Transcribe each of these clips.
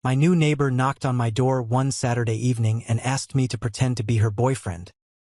My new neighbor knocked on my door one Saturday evening and asked me to pretend to be her boyfriend,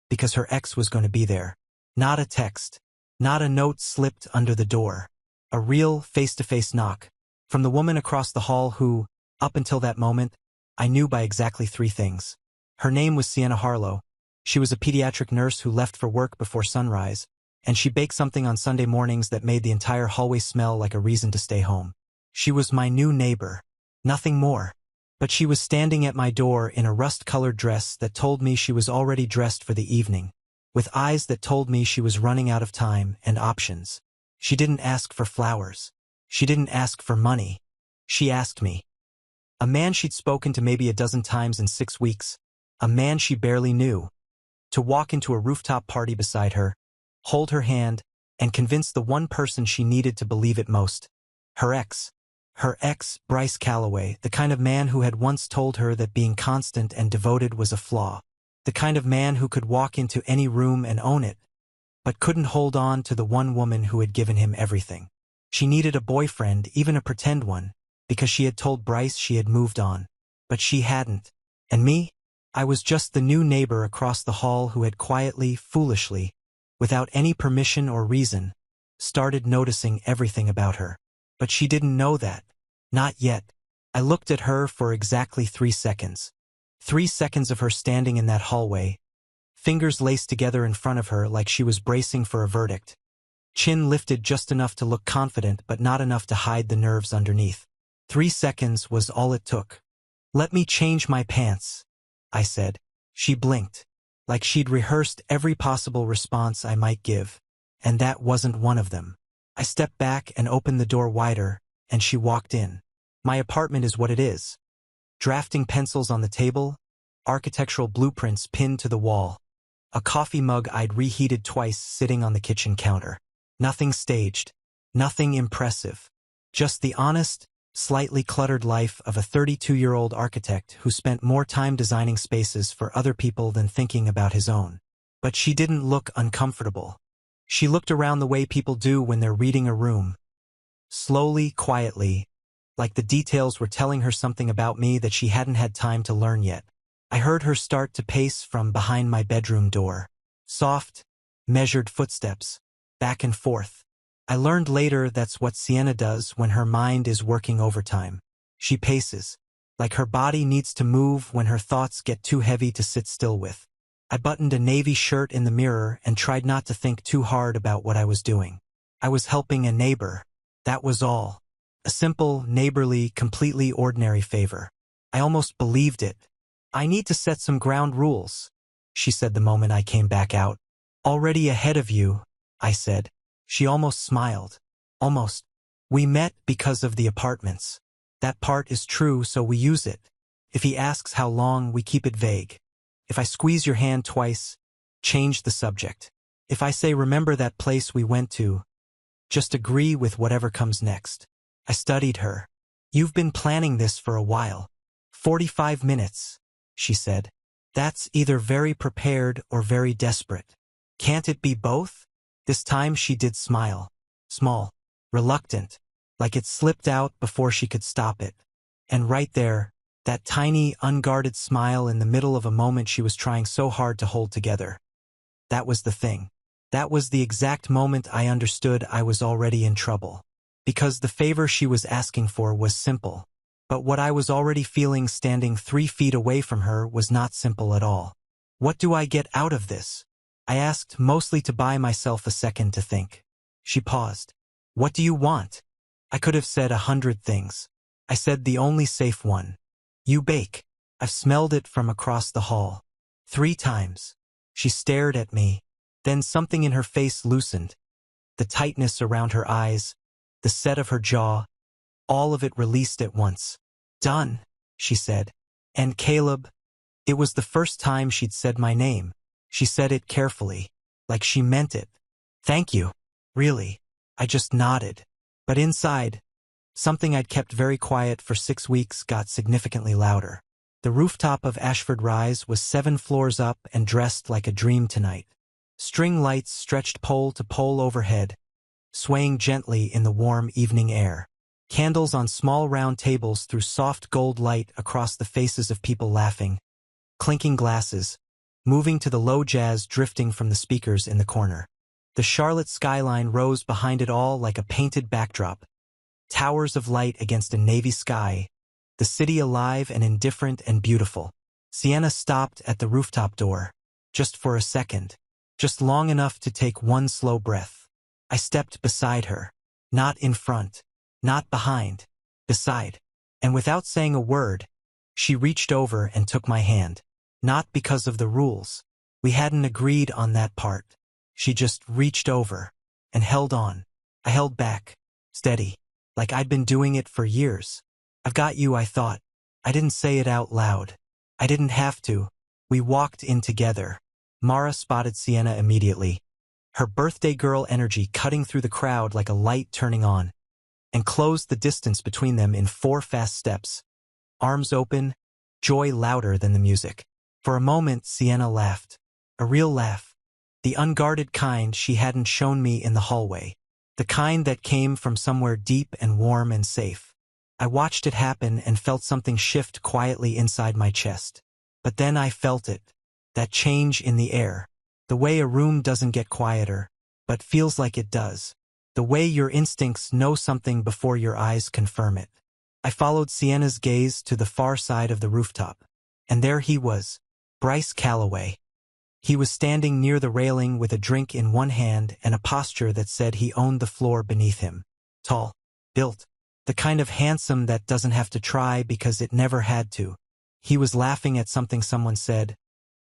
because her ex was going to be there. Not a text. Not a note slipped under the door. A real face-to-face knock. From the woman across the hall who, up until that moment, I knew by exactly 3 things. Her name was Sienna Harlow. She was a pediatric nurse who left for work before sunrise, and she baked something on Sunday mornings that made the entire hallway smell like a reason to stay home. She was my new neighbor. Nothing more. But she was standing at my door in a rust-colored dress that told me she was already dressed for the evening, with eyes that told me she was running out of time and options. She didn't ask for flowers. She didn't ask for money. She asked me. A man she'd spoken to maybe a dozen times in 6 weeks, a man she barely knew, to walk into a rooftop party beside her, hold her hand, and convince the one person she needed to believe it most. Her ex. Her ex, Bryce Calloway, the kind of man who had once told her that being constant and devoted was a flaw. The kind of man who could walk into any room and own it, but couldn't hold on to the one woman who had given him everything. She needed a boyfriend, even a pretend one, because she had told Bryce she had moved on. But she hadn't. And me? I was just the new neighbor across the hall who had quietly, foolishly, without any permission or reason, started noticing everything about her. But she didn't know that. Not yet. I looked at her for exactly 3 seconds. 3 seconds of her standing in that hallway, fingers laced together in front of her like she was bracing for a verdict. Chin lifted just enough to look confident but not enough to hide the nerves underneath. 3 seconds was all it took. "Let me change my pants," I said. She blinked, like she'd rehearsed every possible response I might give, and that wasn't one of them. I stepped back and opened the door wider, and she walked in. My apartment is what it is. Drafting pencils on the table, architectural blueprints pinned to the wall, a coffee mug I'd reheated twice sitting on the kitchen counter. Nothing staged, nothing impressive, just the honest, slightly cluttered life of a 32-year-old architect who spent more time designing spaces for other people than thinking about his own. But she didn't look uncomfortable. She looked around the way people do when they're reading a room. Slowly, quietly, like the details were telling her something about me that she hadn't had time to learn yet. I heard her start to pace from behind my bedroom door. Soft, measured footsteps, back and forth. I learned later that's what Sienna does when her mind is working overtime. She paces, like her body needs to move when her thoughts get too heavy to sit still with. I buttoned a navy shirt in the mirror and tried not to think too hard about what I was doing. I was helping a neighbor. That was all. A simple, neighborly, completely ordinary favor. I almost believed it. "I need to set some ground rules," she said the moment I came back out. "Already ahead of you," I said. She almost smiled. Almost. "We met because of the apartments. That part is true, so we use it. If he asks how long, we keep it vague. If I squeeze your hand twice, change the subject. If I say remember that place we went to, just agree with whatever comes next." I studied her. "You've been planning this for a while." 45 minutes, she said. "That's either very prepared or very desperate. Can't it be both?" This time she did smile. Small, reluctant, like it slipped out before she could stop it. And right there, that tiny, unguarded smile in the middle of a moment she was trying so hard to hold together. That was the thing. That was the exact moment I understood I was already in trouble. Because the favor she was asking for was simple. But what I was already feeling standing 3 feet away from her was not simple at all. "What do I get out of this?" I asked, mostly to buy myself a second to think. She paused. "What do you want?" I could have said 100 things. I said the only safe one. "You bake." I've smelled it from across the hall. 3 times. She stared at me. Then something in her face loosened. The tightness around her eyes, the set of her jaw, all of it released at once. "Done," she said. "And Caleb." It was the first time she'd said my name. She said it carefully, like she meant it. "Thank you." Really. I just nodded. But inside, something I'd kept very quiet for 6 weeks got significantly louder. The rooftop of Ashford Rise was 7 floors up and dressed like a dream tonight. String lights stretched pole to pole overhead, swaying gently in the warm evening air. Candles on small round tables threw soft gold light across the faces of people laughing, clinking glasses, moving to the low jazz drifting from the speakers in the corner. The Charlotte skyline rose behind it all like a painted backdrop, towers of light against a navy sky, the city alive and indifferent and beautiful. Sienna stopped at the rooftop door, just for a second, just long enough to take one slow breath. I stepped beside her, not in front, not behind, beside, and without saying a word, she reached over and took my hand. Not because of the rules. We hadn't agreed on that part. She just reached over and held on. I held back, steady, like I'd been doing it for years. I've got you, I thought. I didn't say it out loud. I didn't have to. We walked in together. Mara spotted Sienna immediately, her birthday girl energy cutting through the crowd like a light turning on, and closed the distance between them in 4 fast steps. Arms open, joy louder than the music. For a moment, Sienna laughed. A real laugh. The unguarded kind she hadn't shown me in the hallway. The kind that came from somewhere deep and warm and safe. I watched it happen and felt something shift quietly inside my chest. But then I felt it. That change in the air. The way a room doesn't get quieter, but feels like it does. The way your instincts know something before your eyes confirm it. I followed Sienna's gaze to the far side of the rooftop. And there he was. Bryce Calloway. He was standing near the railing with a drink in one hand and a posture that said he owned the floor beneath him. Tall, built, the kind of handsome that doesn't have to try because it never had to. He was laughing at something someone said,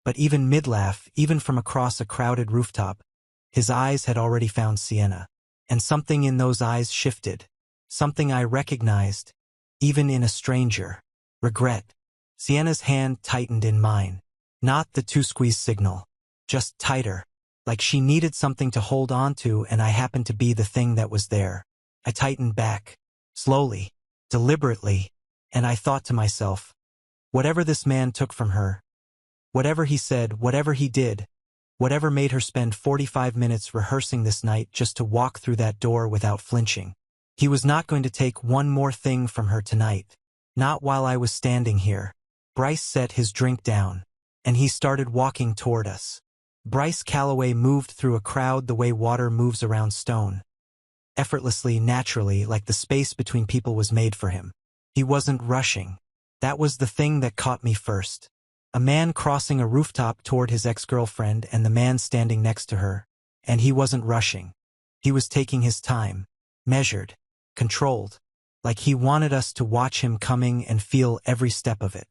but even mid-laugh, even from across a crowded rooftop, his eyes had already found Sienna. And something in those eyes shifted. Something I recognized, even in a stranger. Regret. Sienna's hand tightened in mine. Not the two-squeeze signal. Just tighter. Like she needed something to hold on to and I happened to be the thing that was there. I tightened back. Slowly. Deliberately. And I thought to myself, whatever this man took from her, whatever he said, whatever he did, whatever made her spend 45 minutes rehearsing this night just to walk through that door without flinching, he was not going to take one more thing from her tonight. Not while I was standing here. Bryce set his drink down, and he started walking toward us. Bryce Calloway moved through a crowd the way water moves around stone. Effortlessly, naturally, like the space between people was made for him. He wasn't rushing. That was the thing that caught me first. A man crossing a rooftop toward his ex-girlfriend and the man standing next to her. And he wasn't rushing. He was taking his time. Measured. Controlled. Like he wanted us to watch him coming and feel every step of it.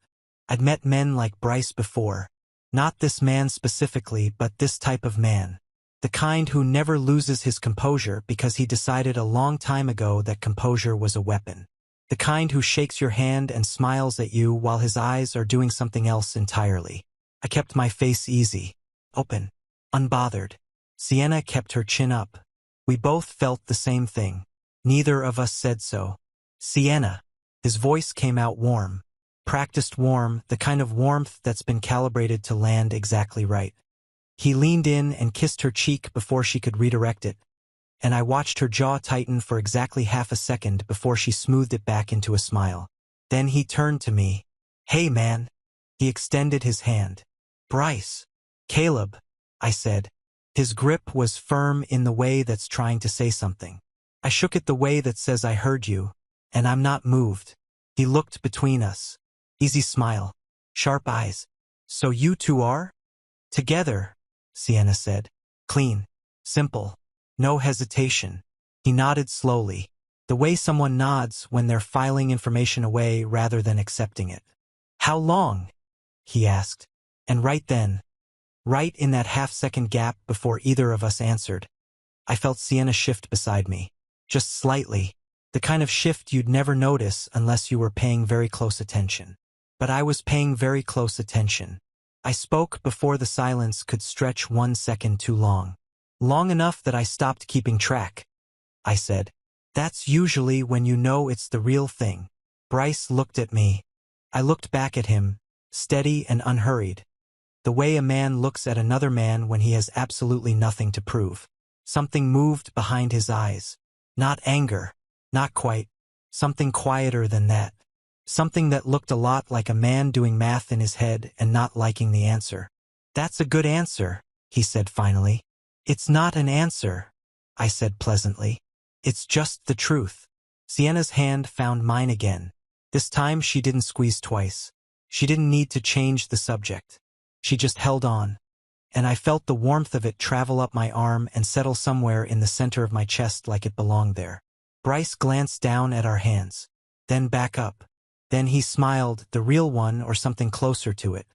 I'd met men like Bryce before. Not this man specifically, but this type of man. The kind who never loses his composure because he decided a long time ago that composure was a weapon. The kind who shakes your hand and smiles at you while his eyes are doing something else entirely. I kept my face easy, open, unbothered. Sienna kept her chin up. We both felt the same thing. Neither of us said so. Sienna. His voice came out warm. Practiced warm, the kind of warmth that's been calibrated to land exactly right. He leaned in and kissed her cheek before she could redirect it, and I watched her jaw tighten for exactly half a second before she smoothed it back into a smile. Then he turned to me. "Hey, man." He extended his hand. "Bryce." "Caleb," I said. His grip was firm in the way that's trying to say something. I shook it the way that says I heard you, and I'm not moved. He looked between us. Easy smile. Sharp eyes. "So you two are?" "Together," Sienna said. Clean. Simple. No hesitation. He nodded slowly, the way someone nods when they're filing information away rather than accepting it. "How long?" he asked. And right then, right in that half-second gap before either of us answered, I felt Sienna shift beside me. Just slightly. The kind of shift you'd never notice unless you were paying very close attention. But I was paying very close attention. I spoke before the silence could stretch 1 second too long. Long enough that I stopped keeping track. I said, "That's usually when you know it's the real thing." Bryce looked at me. I looked back at him, steady and unhurried. The way a man looks at another man when he has absolutely nothing to prove. Something moved behind his eyes. Not anger. Not quite. Something quieter than that. Something that looked a lot like a man doing math in his head and not liking the answer. "That's a good answer," he said finally. "It's not an answer," I said pleasantly. "It's just the truth." Sienna's hand found mine again. This time she didn't squeeze twice. She didn't need to change the subject. She just held on. And I felt the warmth of it travel up my arm and settle somewhere in the center of my chest like it belonged there. Bryce glanced down at our hands. Then back up. Then he smiled, the real one or something closer to it.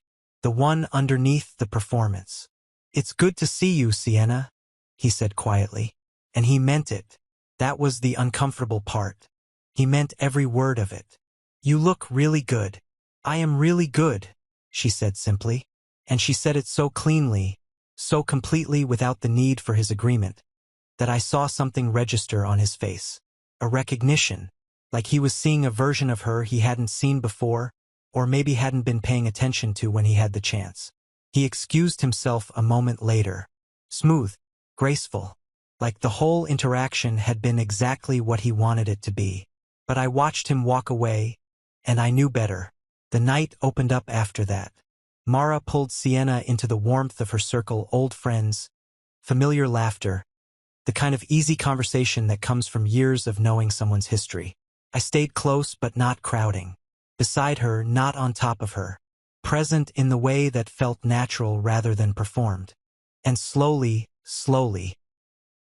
The one underneath the performance. "It's good to see you, Sienna," he said quietly. And he meant it. That was the uncomfortable part. He meant every word of it. "You look really good." "I am really good," she said simply. And she said it so cleanly, so completely without the need for his agreement, that I saw something register on his face. A recognition, like he was seeing a version of her he hadn't seen before, or maybe hadn't been paying attention to when he had the chance. He excused himself a moment later. Smooth, graceful, like the whole interaction had been exactly what he wanted it to be. But I watched him walk away, and I knew better. The night opened up after that. Mara pulled Sienna into the warmth of her circle, old friends, familiar laughter, the kind of easy conversation that comes from years of knowing someone's history. I stayed close but not crowding. Beside her, not on top of her. Present in the way that felt natural rather than performed. And slowly,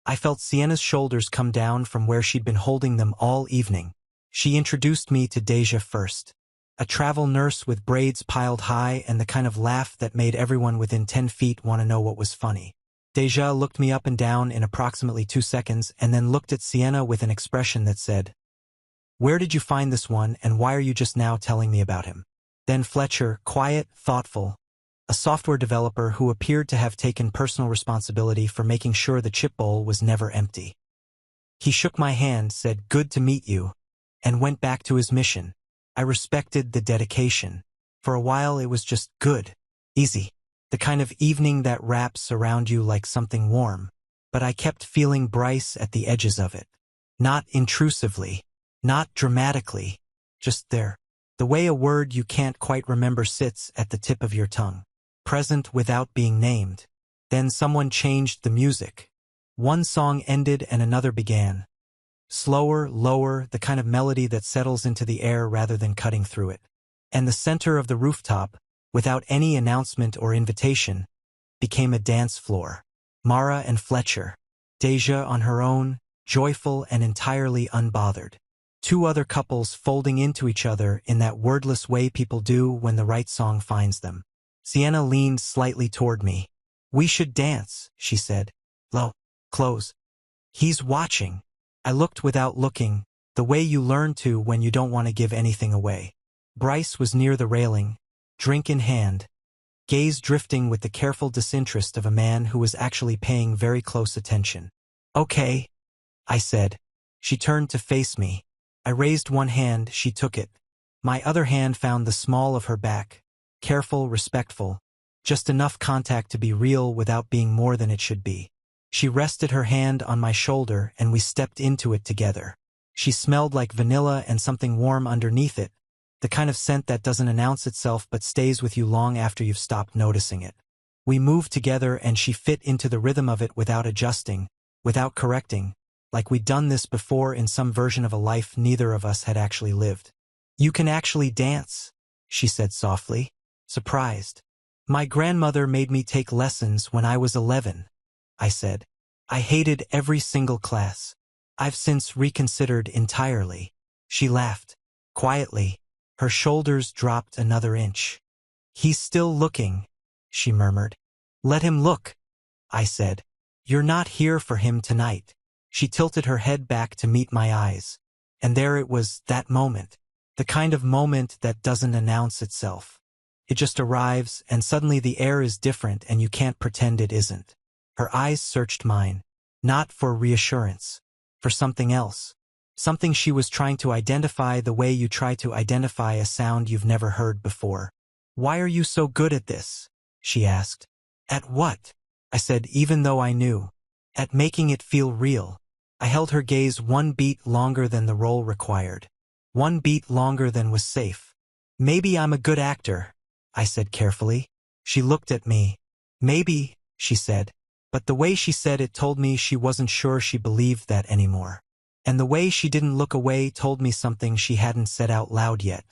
I felt Sienna's shoulders come down from where she'd been holding them all evening. She introduced me to Deja first. A travel nurse with braids piled high and the kind of laugh that made everyone within 10 feet want to know what was funny. Deja looked me up and down in approximately 2 seconds and then looked at Sienna with an expression that said, "Where did you find this one and why are you just now telling me about him?" Then Fletcher, quiet, thoughtful, a software developer who appeared to have taken personal responsibility for making sure the chip bowl was never empty. He shook my hand, said, "Good to meet you," and went back to his mission. I respected the dedication. For a while it was just good. Easy. The kind of evening that wraps around you like something warm. But I kept feeling Bryce at the edges of it. Not intrusively. Not dramatically. Just there. The way a word you can't quite remember sits at the tip of your tongue. Present without being named. Then someone changed the music. One song ended and another began. Slower, lower, the kind of melody that settles into the air rather than cutting through it. And the center of the rooftop, without any announcement or invitation, became a dance floor. Mara and Fletcher. Deja on her own, joyful and entirely unbothered. 2 other couples folding into each other in that wordless way people do when the right song finds them. Sienna leaned slightly toward me. "We should dance," she said. "Low, close. He's watching." I looked without looking, the way you learn to when you don't want to give anything away. Bryce was near the railing, drink in hand, gaze drifting with the careful disinterest of a man who was actually paying very close attention. "Okay," I said. She turned to face me. I raised one hand, she took it. My other hand found the small of her back, careful, respectful, just enough contact to be real without being more than it should be. She rested her hand on my shoulder and we stepped into it together. She smelled like vanilla and something warm underneath it, the kind of scent that doesn't announce itself but stays with you long after you've stopped noticing it. We moved together and she fit into the rhythm of it without adjusting, without correcting, like we'd done this before in some version of a life neither of us had actually lived. "You can actually dance," she said softly, surprised. "My grandmother made me take lessons when I was 11. I said. "I hated every single class. I've since reconsidered entirely." She laughed. Quietly, her shoulders dropped another inch. "He's still looking," she murmured. "Let him look," I said. "You're not here for him tonight." She tilted her head back to meet my eyes. And there it was, that moment. The kind of moment that doesn't announce itself. It just arrives, and suddenly the air is different and you can't pretend it isn't. Her eyes searched mine, not for reassurance, for something else. Something she was trying to identify the way you try to identify a sound you've never heard before. "Why are you so good at this?" she asked. "At what?" I said, even though I knew. "At making it feel real." I held her gaze one beat longer than the role required. One beat longer than was safe. Maybe I'm a good actor, I said carefully. She looked at me. Maybe, she said. But the way she said it told me she wasn't sure she believed that anymore. And the way she didn't look away told me something she hadn't said out loud yet.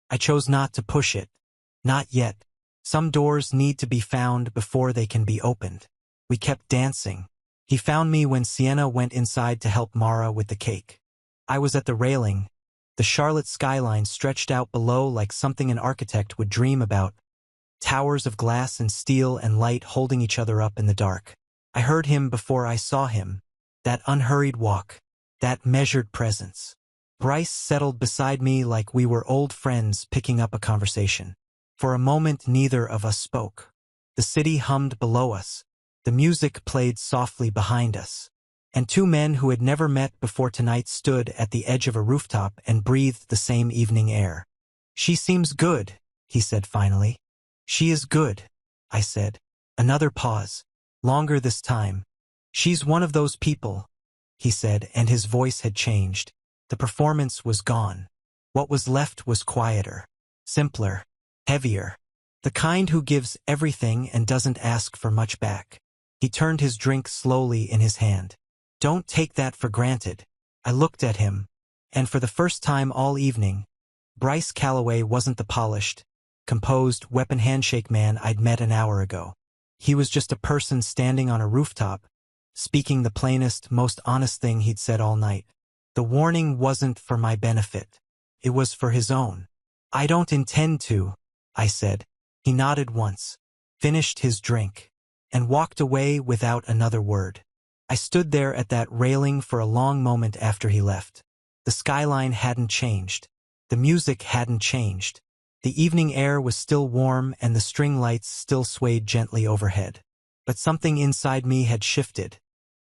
I chose not to push it. Not yet. Some doors need to be found before they can be opened. We kept dancing. He found me when Sienna went inside to help Mara with the cake. I was at the railing. The Charlotte skyline stretched out below like something an architect would dream about. Towers of glass and steel and light holding each other up in the dark. I heard him before I saw him. That unhurried walk. That measured presence. Bryce settled beside me like we were old friends picking up a conversation. For a moment neither of us spoke. The city hummed below us. The music played softly behind us. And two men who had never met before tonight stood at the edge of a rooftop and breathed the same evening air. "She seems good," he said finally. "She is good," I said. Another pause. Longer this time. "She's one of those people," he said, and his voice had changed. The performance was gone. What was left was quieter. Simpler. Heavier. The kind who gives everything and doesn't ask for much back. He turned his drink slowly in his hand. "Don't take that for granted." I looked at him. And for the first time all evening, Bryce Calloway wasn't the polished, composed, weapon handshake man I'd met an hour ago. He was just a person standing on a rooftop, speaking the plainest, most honest thing he'd said all night. The warning wasn't for my benefit. It was for his own. "I don't intend to," I said. He nodded once, finished his drink, and walked away without another word. I stood there at that railing for a long moment after he left. The skyline hadn't changed. The music hadn't changed. The evening air was still warm and the string lights still swayed gently overhead. But something inside me had shifted.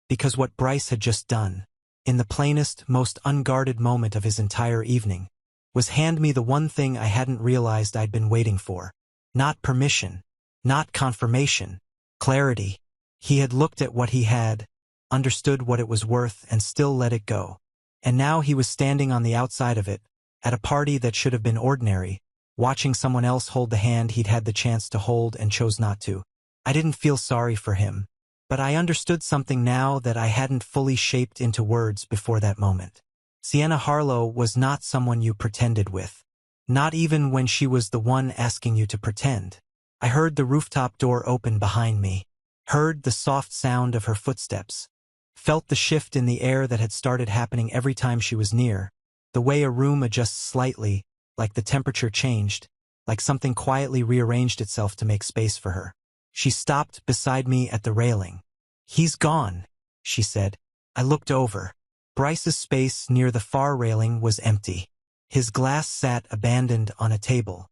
Because what Bryce had just done, in the plainest, most unguarded moment of his entire evening, was hand me the one thing I hadn't realized I'd been waiting for. Not permission. Not confirmation. Clarity. He had looked at what he had, understood what it was worth, and still let it go. And now he was standing on the outside of it, at a party that should have been ordinary, watching someone else hold the hand he'd had the chance to hold and chose not to. I didn't feel sorry for him, but I understood something now that I hadn't fully shaped into words before that moment. Sienna Harlow was not someone you pretended with. Not even when she was the one asking you to pretend. I heard the rooftop door open behind me, heard the soft sound of her footsteps, felt the shift in the air that had started happening every time she was near, the way a room adjusts slightly, like the temperature changed, like something quietly rearranged itself to make space for her. She stopped beside me at the railing. "He's gone," she said. I looked over. Bryce's space near the far railing was empty. His glass sat abandoned on a table.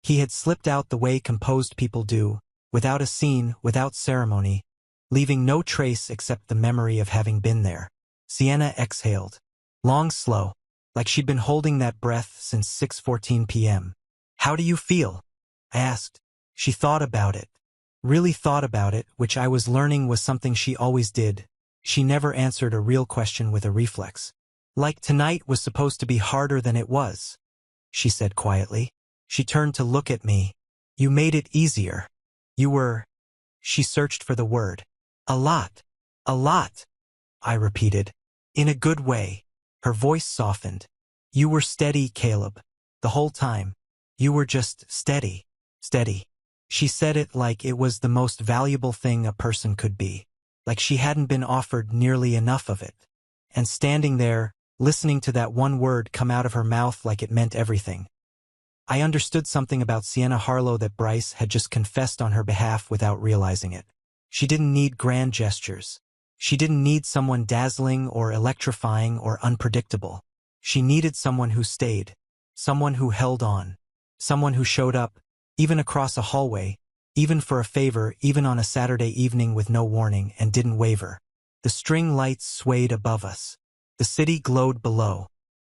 He had slipped out the way composed people do, without a scene, without ceremony, leaving no trace except the memory of having been there. Sienna exhaled. Long, slow, like she'd been holding that breath since 6:14 p.m. "How do you feel?" I asked. She thought about it. Really thought about it, which I was learning was something she always did. She never answered a real question with a reflex. "Like tonight was supposed to be harder than it was," she said quietly. She turned to look at me. "You made it easier. You were—" She searched for the word. "A lot. A lot," I repeated. "In a good way." Her voice softened. "You were steady, Caleb. The whole time. You were just steady. Steady." She said it like it was the most valuable thing a person could be. Like she hadn't been offered nearly enough of it. And standing there, listening to that one word come out of her mouth like it meant everything. I understood something about Sienna Harlow that Bryce had just confessed on her behalf without realizing it. She didn't need grand gestures. She didn't need someone dazzling or electrifying or unpredictable. She needed someone who stayed. Someone who held on. Someone who showed up, even across a hallway, even for a favor, even on a Saturday evening with no warning, and didn't waver. The string lights swayed above us. The city glowed below.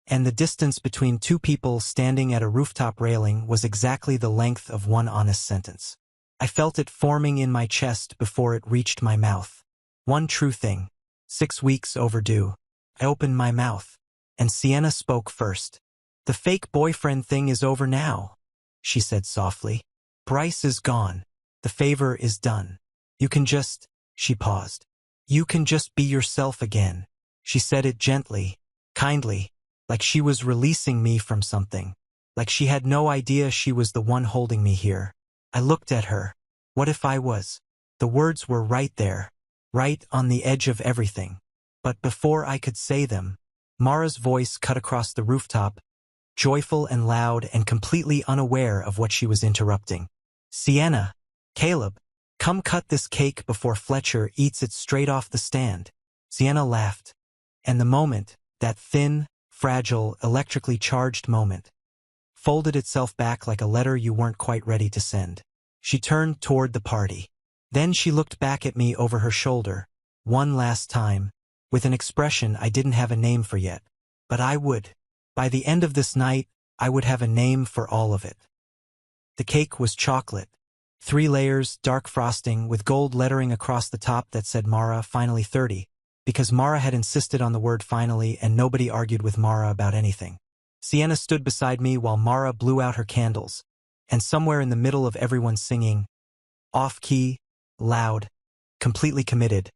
And the distance between two people standing at a rooftop railing was exactly the length of one honest sentence. I felt it forming in my chest before it reached my mouth. One true thing. 6 weeks overdue. I opened my mouth. And Sienna spoke first. "The fake boyfriend thing is over now," she said softly. "Bryce is gone. The favor is done. You can just—" She paused. "You can just be yourself again." She said it gently, kindly, like she was releasing me from something, like she had no idea she was the one holding me here. I looked at her. What if I was? The words were right there, right on the edge of everything. But before I could say them, Mara's voice cut across the rooftop, joyful and loud and completely unaware of what she was interrupting. "Sienna, Caleb, come cut this cake before Fletcher eats it straight off the stand." Sienna laughed. And the moment, that thin, fragile, electrically charged moment, folded itself back like a letter you weren't quite ready to send. She turned toward the party. Then she looked back at me over her shoulder, one last time, with an expression I didn't have a name for yet. But I would. By the end of this night, I would have a name for all of it. The cake was chocolate. 3 layers, dark frosting, with gold lettering across the top that said Mara, finally 30, because Mara had insisted on the word finally and nobody argued with Mara about anything. Sienna stood beside me while Mara blew out her candles, and somewhere in the middle of everyone singing, off-key, loud, completely committed,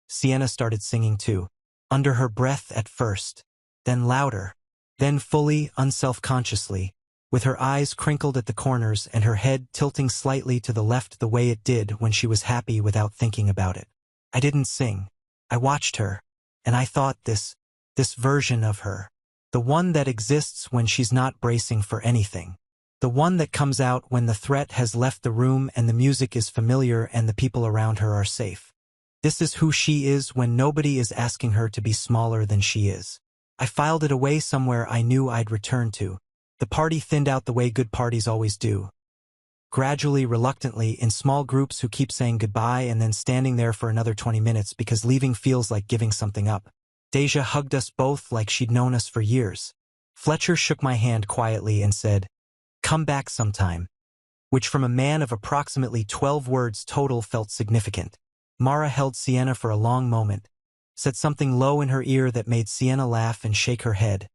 Sienna started singing too, under her breath at first, then louder, then fully, unself-consciously, with her eyes crinkled at the corners and her head tilting slightly to the left the way it did when she was happy without thinking about it. I didn't sing. I watched her, and I thought this version of her, the one that exists when she's not bracing for anything, the one that comes out when the threat has left the room and the music is familiar and the people around her are safe. This is who she is when nobody is asking her to be smaller than she is. I filed it away somewhere I knew I'd return to. The party thinned out the way good parties always do. Gradually, reluctantly, in small groups who keep saying goodbye and then standing there for another 20 minutes because leaving feels like giving something up. Deja hugged us both like she'd known us for years. Fletcher shook my hand quietly and said, "Come back sometime," which from a man of approximately 12 words total felt significant. Mara held Sienna for a long moment, said something low in her ear that made Sienna laugh and shake her head,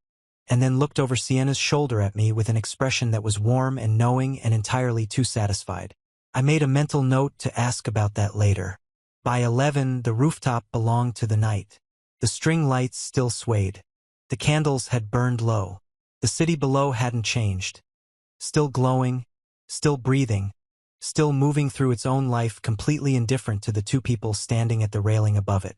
and then looked over Sienna's shoulder at me with an expression that was warm and knowing and entirely too satisfied. I made a mental note to ask about that later. By 11, the rooftop belonged to the night. The string lights still swayed. The candles had burned low. The city below hadn't changed. Still glowing, still breathing, still moving through its own life, completely indifferent to the 2 people standing at the railing above it.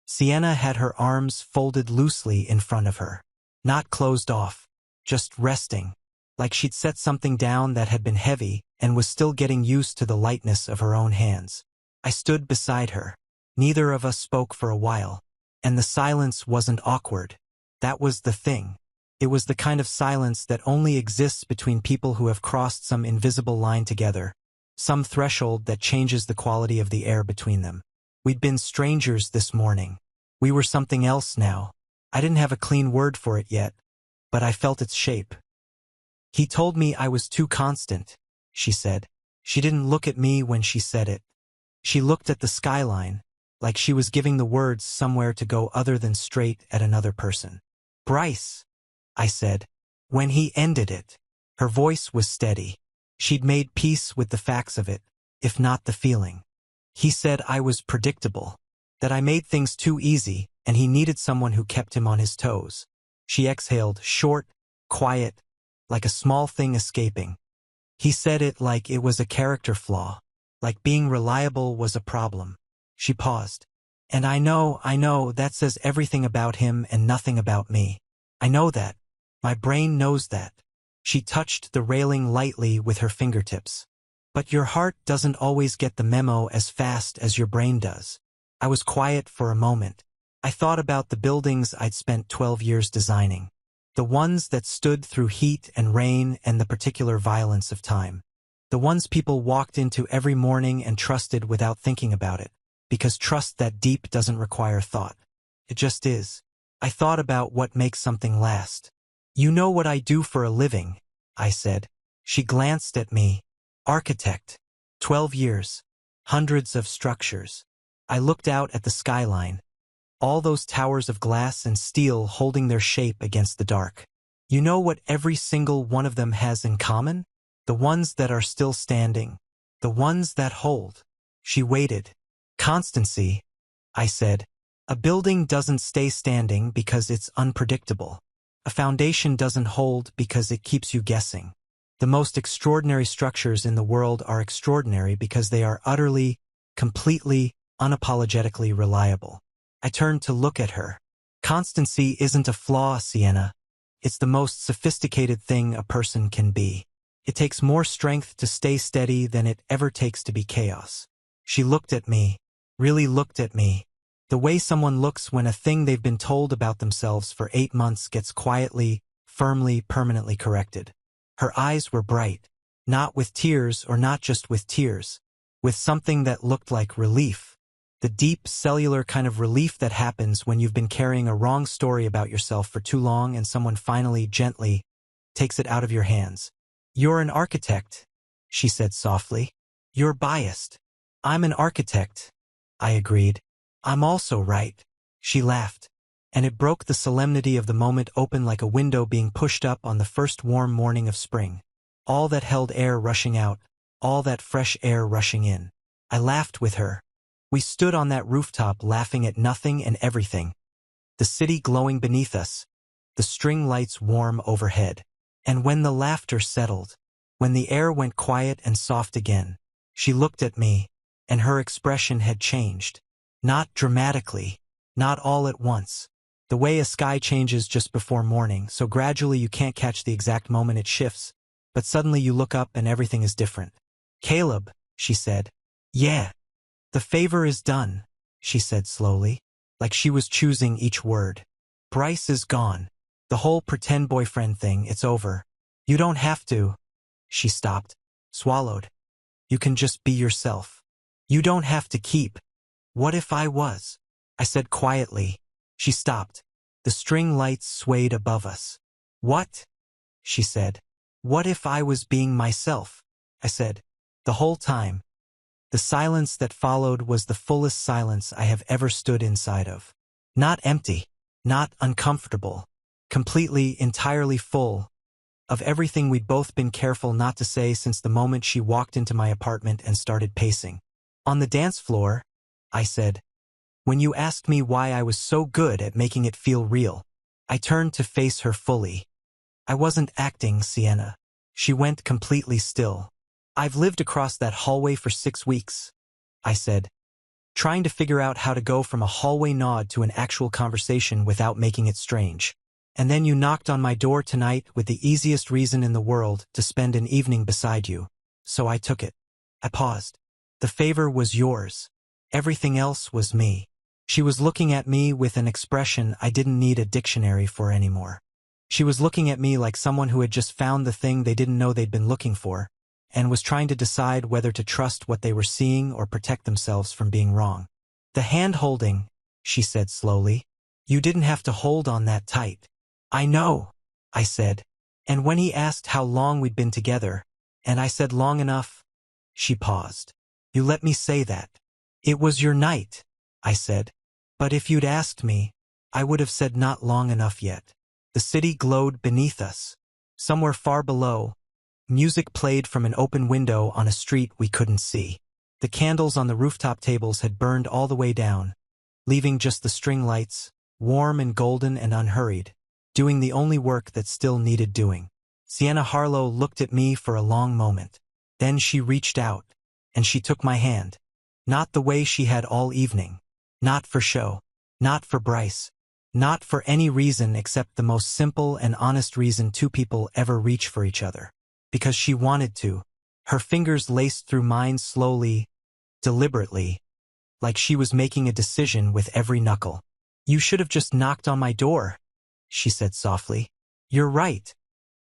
Sienna had her arms folded loosely in front of her. Not closed off, just resting, like she'd set something down that had been heavy and was still getting used to the lightness of her own hands. I stood beside her. Neither of us spoke for a while, and the silence wasn't awkward. That was the thing. It was the kind of silence that only exists between people who have crossed some invisible line together, some threshold that changes the quality of the air between them. We'd been strangers this morning. We were something else now. I didn't have a clean word for it yet, but I felt its shape. "He told me I was too constant," she said. She didn't look at me when she said it. She looked at the skyline, like she was giving the words somewhere to go other than straight at another person. "Bryce," I said, when he ended it. Her voice was steady. She'd made peace with the facts of it, if not the feeling. "He said I was predictable, that I made things too easy, and he needed someone who kept him on his toes." She exhaled, short, quiet, like a small thing escaping. "He said it like it was a character flaw, like being reliable was a problem." She paused. "And I know, that says everything about him and nothing about me. I know that. My brain knows that." She touched the railing lightly with her fingertips. "But your heart doesn't always get the memo as fast as your brain does." I was quiet for a moment. I thought about the buildings I'd spent 12 years designing, the ones that stood through heat and rain and the particular violence of time, the ones people walked into every morning and trusted without thinking about it, because trust that deep doesn't require thought. It just is. I thought about what makes something last. "You know what I do for a living," I said. She glanced at me. "Architect. 12 years. Hundreds of structures." I looked out at the skyline. All those towers of glass and steel holding their shape against the dark. You know what every single one of them has in common? The ones that are still standing. The ones that hold. She waited. Constancy, I said. A building doesn't stay standing because it's unpredictable. A foundation doesn't hold because it keeps you guessing. The most extraordinary structures in the world are extraordinary because they are utterly, completely, unapologetically reliable. I turned to look at her. Constancy isn't a flaw, Sienna. It's the most sophisticated thing a person can be. It takes more strength to stay steady than it ever takes to be chaos. She looked at me, really looked at me. The way someone looks when a thing they've been told about themselves for 8 months gets quietly, firmly, permanently corrected. Her eyes were bright, not with tears or not just with tears, with something that looked like relief. The deep, cellular kind of relief that happens when you've been carrying a wrong story about yourself for too long and someone finally, gently, takes it out of your hands. You're an architect, she said softly. You're biased. I'm an architect, I agreed. I'm also right. She laughed, and it broke the solemnity of the moment open like a window being pushed up on the first warm morning of spring. All that held air rushing out, all that fresh air rushing in. I laughed with her. We stood on that rooftop laughing at nothing and everything. The city glowing beneath us, the string lights warm overhead. And when the laughter settled, when the air went quiet and soft again, she looked at me, and her expression had changed. Not dramatically, not all at once. The way a sky changes just before morning, so gradually you can't catch the exact moment it shifts, but suddenly you look up and everything is different. Caleb, she said. Yeah. The favor is done, she said slowly, like she was choosing each word. Bryce is gone. The whole pretend boyfriend thing, it's over. You don't have to. She stopped, swallowed. You can just be yourself. You don't have to keep. What if I was? I said quietly. She stopped. The string lights swayed above us. What? She said. What if I was being myself? I said. The whole time. The silence that followed was the fullest silence I have ever stood inside of. Not empty, not uncomfortable, completely, entirely full of everything we'd both been careful not to say since the moment she walked into my apartment and started pacing. On the dance floor, I said, when you asked me why I was so good at making it feel real, I turned to face her fully. I wasn't acting, Sienna. She went completely still. I've lived across that hallway for 6 weeks, I said, trying to figure out how to go from a hallway nod to an actual conversation without making it strange. And then you knocked on my door tonight with the easiest reason in the world to spend an evening beside you. So I took it. I paused. The favor was yours. Everything else was me. She was looking at me with an expression I didn't need a dictionary for anymore. She was looking at me like someone who had just found the thing they didn't know they'd been looking for, and was trying to decide whether to trust what they were seeing or protect themselves from being wrong. The hand-holding, she said slowly. You didn't have to hold on that tight. I know, I said. And when he asked how long we'd been together, and I said long enough, she paused. You let me say that. It was your night, I said. But if you'd asked me, I would have said not long enough yet. The city glowed beneath us. Somewhere far below, music played from an open window on a street we couldn't see. The candles on the rooftop tables had burned all the way down, leaving just the string lights, warm and golden and unhurried, doing the only work that still needed doing. Sienna Harlow looked at me for a long moment. Then she reached out, and she took my hand. Not the way she had all evening. Not for show. Not for Bryce. Not for any reason except the most simple and honest reason two people ever reach for each other. Because she wanted to. Her fingers laced through mine slowly, deliberately, like she was making a decision with every knuckle. You should have just knocked on my door, she said softly. You're right,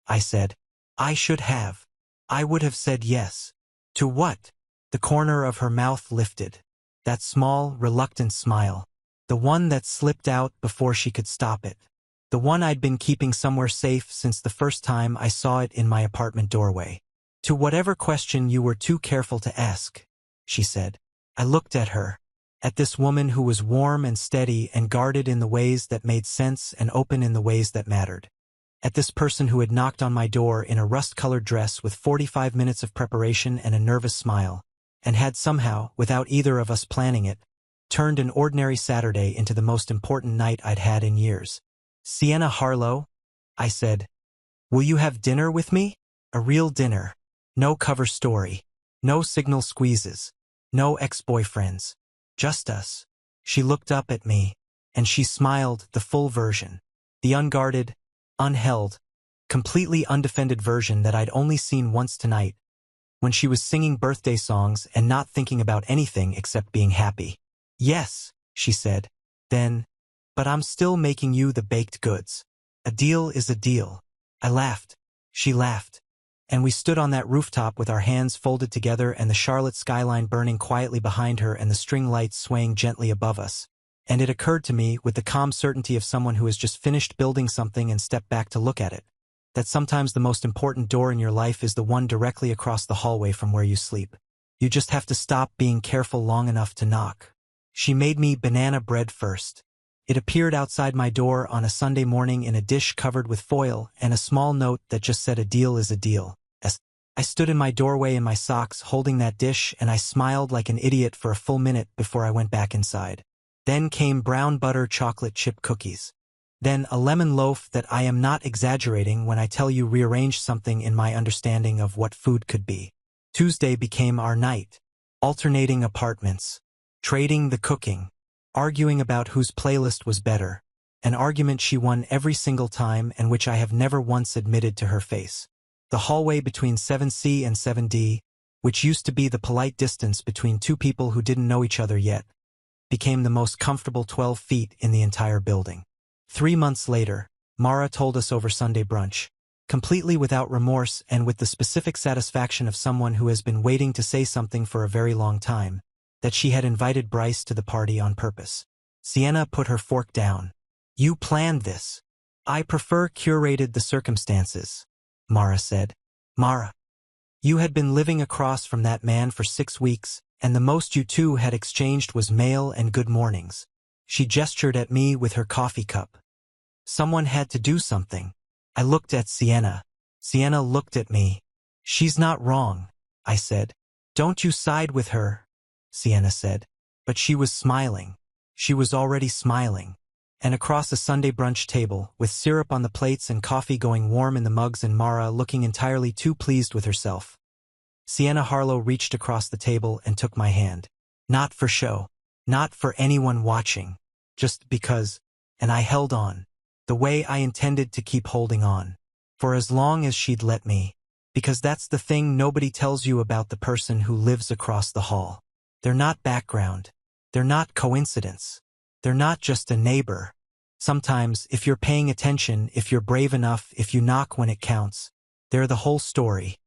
I said. I should have. I would have said yes. To what? The corner of her mouth lifted. That small, reluctant smile. The one that slipped out before she could stop it. The one I'd been keeping somewhere safe since the first time I saw it in my apartment doorway. To whatever question you were too careful to ask, she said. I looked at her. At this woman who was warm and steady and guarded in the ways that made sense and open in the ways that mattered. at this person who had knocked on my door in a rust-colored dress with 45 minutes of preparation and a nervous smile, and had somehow, without either of us planning it, turned an ordinary Saturday into the most important night I'd had in years. "Sienna Harlow," I said, "will you have dinner with me? A real dinner. No cover story. No signal squeezes. No ex-boyfriends. Just us." She looked up at me, and she smiled, the full version. The unguarded, unheld, completely undefended version that I'd only seen once tonight, when she was singing birthday songs and not thinking about anything except being happy. "Yes," she said. "Then, but I'm still making you the baked goods. A deal is a deal." I laughed. She laughed. And we stood on that rooftop with our hands folded together and the Charlotte skyline burning quietly behind her and the string lights swaying gently above us. And it occurred to me, with the calm certainty of someone who has just finished building something and stepped back to look at it, that sometimes the most important door in your life is the one directly across the hallway from where you sleep. You just have to stop being careful long enough to knock. She made me banana bread first. It appeared outside my door on a Sunday morning in a dish covered with foil and a small note that just said, "A deal is a deal." I stood in my doorway in my socks holding that dish, and I smiled like an idiot for a full minute before I went back inside. Then came brown butter chocolate chip cookies. Then a lemon loaf that, I am not exaggerating when I tell you, rearranged something in my understanding of what food could be. Tuesday became our night. Alternating apartments. Trading the cooking. Arguing about whose playlist was better. An argument she won every single time and which I have never once admitted to her face. The hallway between 7C and 7D, which used to be the polite distance between two people who didn't know each other yet, became the most comfortable 12 feet in the entire building. 3 months later, Mara told us over Sunday brunch, completely without remorse and with the specific satisfaction of someone who has been waiting to say something for a very long time, that she had invited Bryce to the party on purpose. Sienna put her fork down. "You planned this." "I prefer curated the circumstances," Mara said. "Mara, you had been living across from that man for 6 weeks, and the most you two had exchanged was mail and good mornings." She gestured at me with her coffee cup. "Someone had to do something." I looked at Sienna. Sienna looked at me. "She's not wrong," I said. "Don't you side with her," Sienna said. But she was smiling. She was already smiling. And across a Sunday brunch table, with syrup on the plates and coffee going warm in the mugs and Mara looking entirely too pleased with herself, Sienna Harlow reached across the table and took my hand. Not for show. Not for anyone watching. Just because. And I held on. The way I intended to keep holding on. For as long as she'd let me. Because that's the thing nobody tells you about the person who lives across the hall. They're not background. They're not coincidence. They're not just a neighbor. Sometimes, if you're paying attention, if you're brave enough, if you knock when it counts, they're the whole story.